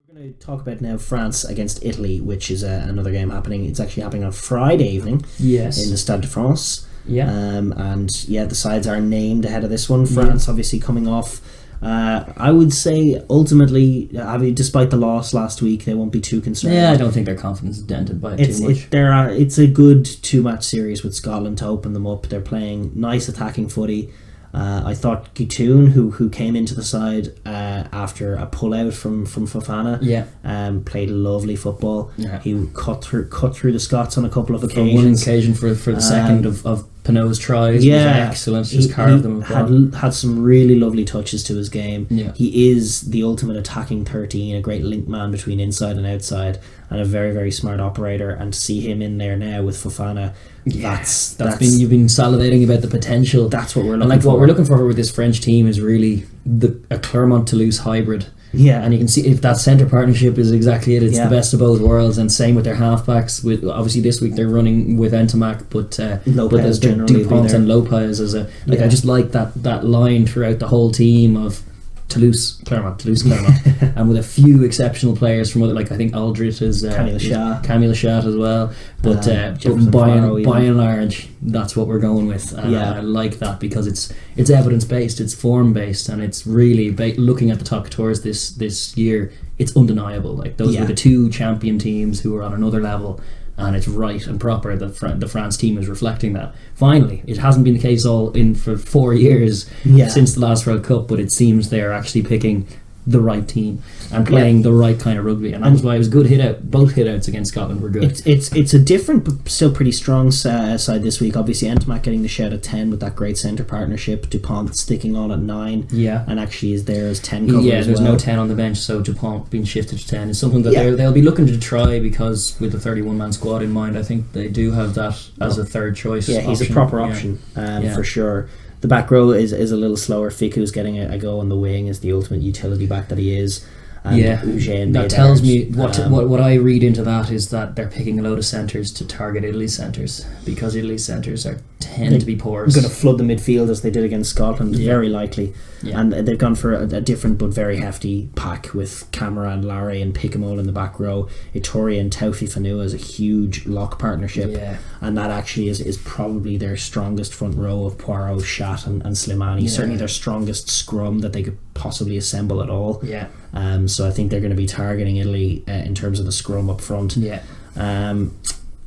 We're going to talk about now France against Italy, which is another game happening. It's actually happening on Friday evening. Yes. In the Stade de France. Yeah. The sides are named ahead of this one. France obviously coming off. I would say ultimately, despite the loss last week, they won't be too concerned. Yeah, I don't think their confidence is dented by it too much. It's a good 2-match series with Scotland to open them up. They're playing nice attacking footy. I thought Guitoun, who came into the side after a pull-out from Fofana, played lovely football. Yeah. He cut through the Scots on a couple of occasions. For one occasion for the second of Pinot's tries, was excellent. Just carved them apart. Had some really lovely touches to his game. Yeah. He is the ultimate attacking 13, a great link man between inside and outside, and a very, very smart operator. And to see him in there now with Fofana, that's you've been salivating about the potential. That's what we're looking for. What we're looking for with this French team is really a Clermont-Toulouse hybrid. Yeah, and you can see if that centre partnership is exactly it. It's the best of both worlds, and same with their halfbacks. With obviously this week they're running with Entimac, but Lopez generally Dupont and Lopez as a I just like that line throughout the whole team of Toulouse, Clermont, and with a few exceptional players from other, I think Aldrit is Camille Lechat as well. But by and large, that's what we're going with. And I like that because it's evidence based, it's form based, and it's really looking at the top tours this year. It's undeniable. Those were the two champion teams who are on another level. And it's right and proper that the France team is reflecting that. Finally, it hasn't been the case for 4 years since the last World Cup, but it seems they're actually picking the right team and playing the right kind of rugby, and that's why it was good both hit-outs against Scotland were good. It's a different but still pretty strong side this week. Obviously Entimac getting the shout at 10 with that great centre partnership, Dupont sticking on at 9 and actually is there as 10 cover as there's well. no 10 on the bench, so Dupont being shifted to 10 is something that they'll be looking to try, because with the 31-man squad in mind, I think they do have that as a third choice he's a proper option for sure. The back row is a little slower. Ficou's getting a go on the wing as the ultimate utility back that he is. That tells me what I read into that is that they're picking a load of centres to target Italy's centres, because Italy's centres tend to be porous. Going to flood the midfield as they did against Scotland, very likely. And they've gone for a different but very hefty pack with Camara and Larry and Pick'em in the back row. Itoria and Taufi Fanua is a huge lock partnership, and that actually is probably their strongest front row of Poirot, Shat and Slimani. Certainly their strongest scrum that they could possibly assemble at all. So I think they're going to be targeting Italy in terms of the scrum up front. They're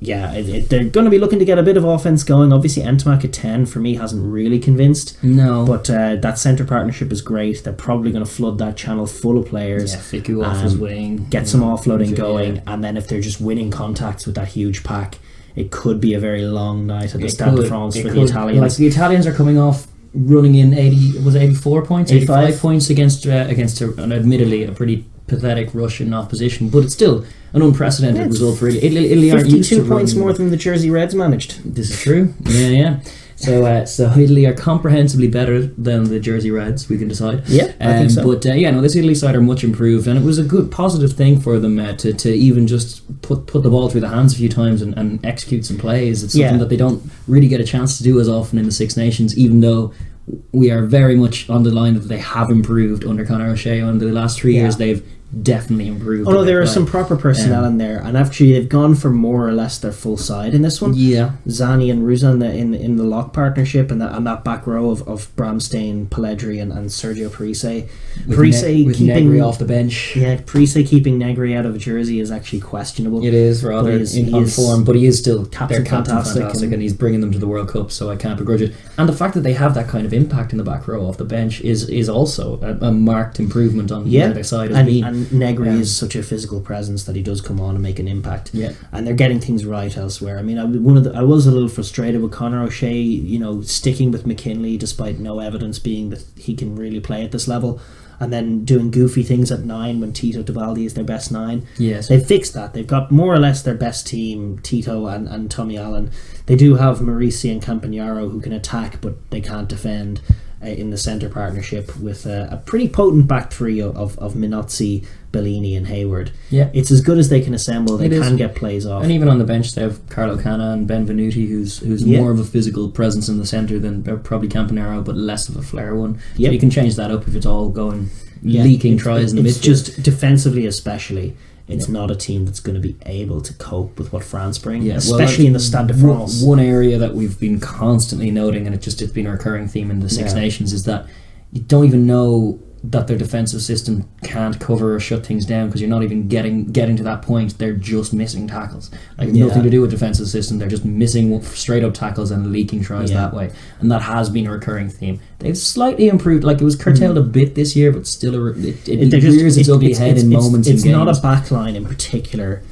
going to be looking to get a bit of offense going. Obviously Entimac at 10 for me hasn't really convinced. No. But that centre partnership is great. They're probably going to flood that channel full of players. Ficou off his wing. Get some offloading going, and then if they're just winning contacts with that huge pack, it could be a very long night at the Stade de France for the Italians. The Italians are coming off running in 84 points, 85 points against an admittedly a pretty pathetic Russian opposition, but it's still an unprecedented result for Italy. Italy aren't used to 52 points more than the Jersey Reds managed. This is true. So Italy are comprehensively better than the Jersey Reds, we can decide. I think so. But this Italy side are much improved, and it was a good positive thing for them to even just put the ball through the hands a few times and execute some plays. It's something that they don't really get a chance to do as often in the Six Nations, even though we are very much on the line that they have improved under Conor O'Shea. Under the last 3 years, they've definitely improved. There are some proper personnel in there, and actually they've gone for more or less their full side in this one. Zani and Ruza in the lock partnership, and that back row of Bramstein, Pelledri and Sergio Parise. With keeping Negri off the bench. Parise keeping Negri out of a jersey is actually questionable. It is rather on form, but he is still captain fantastic, and he's bringing them to the World Cup, so I can't begrudge it. And the fact that they have that kind of impact in the back row off the bench is also a marked improvement on the other side has been. And Negri is such a physical presence that he does come on and make an impact. And they're getting things right elsewhere. I mean, I was a little frustrated with Conor O'Shea, sticking with McKinley despite no evidence being that he can really play at this level, and then doing goofy things at 9 when Tito Tebaldi is their best 9. They've fixed that. They've got more or less their best team, Tito and Tommy Allen. They do have Marisi and Campagnaro who can attack, but they can't defend. In the centre partnership with a pretty potent back three of Minozzi, Bellini and Hayward. It's as good as they can assemble. They can get plays off. And even on the bench they have Carlo Canna and Benvenuti, who's more of a physical presence in the centre than probably Campanaro, but less of a flair one. So you can change that up if it's all going leaking tries in the midfield. It's just defensively especially. It's not a team that's going to be able to cope with what France bring, especially in the Stade de France. One area that we've been constantly noting, and it's been a recurring theme in the Six Nations, is that you don't even know that their defensive system can't cover or shut things down, because you're not even getting to that point. They're just missing tackles. Like nothing to do with defensive system. They're just missing straight up tackles and leaking tries that way, and that has been a recurring theme. They've slightly improved. Like it was curtailed a bit this year, but still it rears its ugly head in moments. It's in games. Not a backline in particular.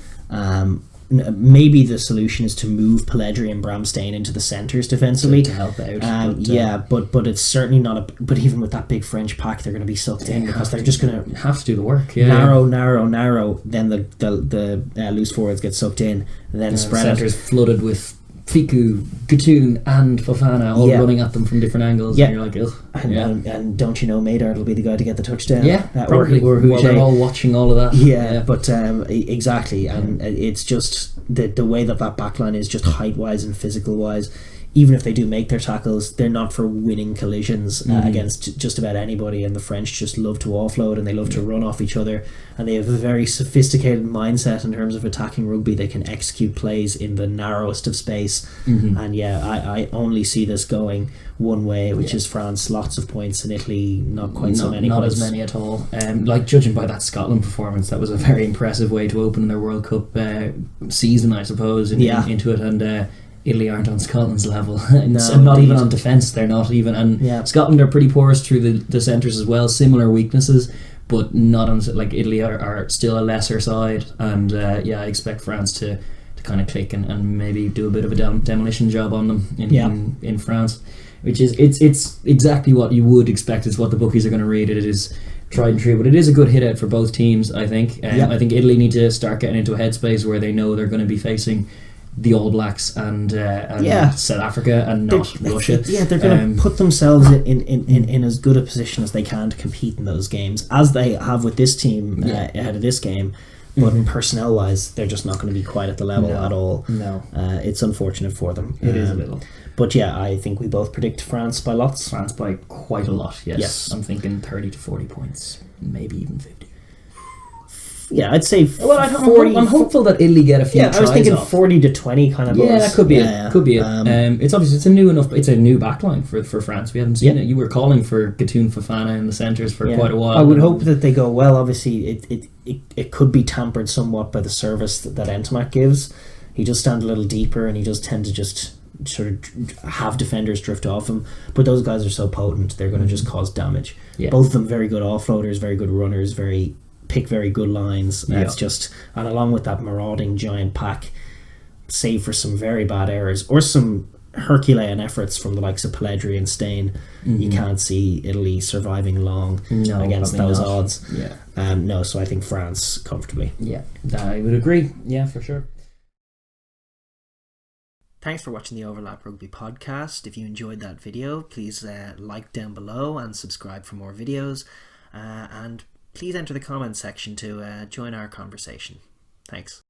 Maybe the solution is to move Pelledri and Bramstein into the centres defensively to help out. But it's certainly not but even with that big French pack, they're going to be sucked in, because they're just going to have to do the work. Narrow. Then the loose forwards get sucked in, and then spread centres flooded with Fiku, Gatun and Fofana all running at them from different angles, and you're like, ugh. And don't you know Maynard will be the guy to get the touchdown? Probably. Or they're all watching all of that. But exactly, and it's just the way that backline is, just height wise and physical wise. Even if they do make their tackles, they're not for winning collisions against just about anybody, and the French just love to offload and they love to run off each other, and they have a very sophisticated mindset in terms of attacking rugby. They can execute plays in the narrowest of space, and I only see this going one way, which is France. Lots of points, in Italy not quite so many. Not points. as many at all. Like judging by that Scotland performance, that was a very impressive way to open their World Cup season, I suppose, into it, and Italy aren't on Scotland's level. And not even on defence. They're not even. And Scotland are pretty porous through the centres as well. Similar weaknesses, but not on. Like Italy are still a lesser side. And I expect France to kind of click and maybe do a bit of a demolition job on them in France. Which is it's exactly what you would expect. It's what the bookies are going to read. It is tried and true, but it is a good hit out for both teams, I think. I think Italy need to start getting into a headspace where they know they're going to be facing the All Blacks and South Africa and not Russia. They're going to put themselves in as good a position as they can to compete in those games, as they have with this team ahead of this game. But personnel wise, they're just not going to be quite at the level at all. It's unfortunate for them. It is a little. But I think we both predict France by lots. France by quite a lot, yes. I'm thinking 30 to 40 points, maybe even 50. Yeah, I'd say 40. I'm hopeful that Italy get a few tries. I was thinking 40 to 20 kind of. Yeah, that could be it. Could be it. It's obviously it's a new backline for France. We haven't seen it. You were calling for Gatun, Fofana in the centres for quite a while. I would hope that they go well. Obviously, it could be tampered somewhat by the service that Ntamack gives. He does stand a little deeper, and he does tend to just sort of have defenders drift off him. But those guys are so potent; they're going to just cause damage. Both of them very good offloaders, very good runners, pick very good lines. It's just, and along with that marauding giant pack, save for some very bad errors or some Herculean efforts from the likes of Pelledri and Stein, you can't see Italy surviving long against those odds. So I think France comfortably. I would agree. For sure. Thanks for watching the Overlap Rugby podcast. If you enjoyed that video, please like down below and subscribe for more videos, and please enter the comments section to join our conversation. Thanks.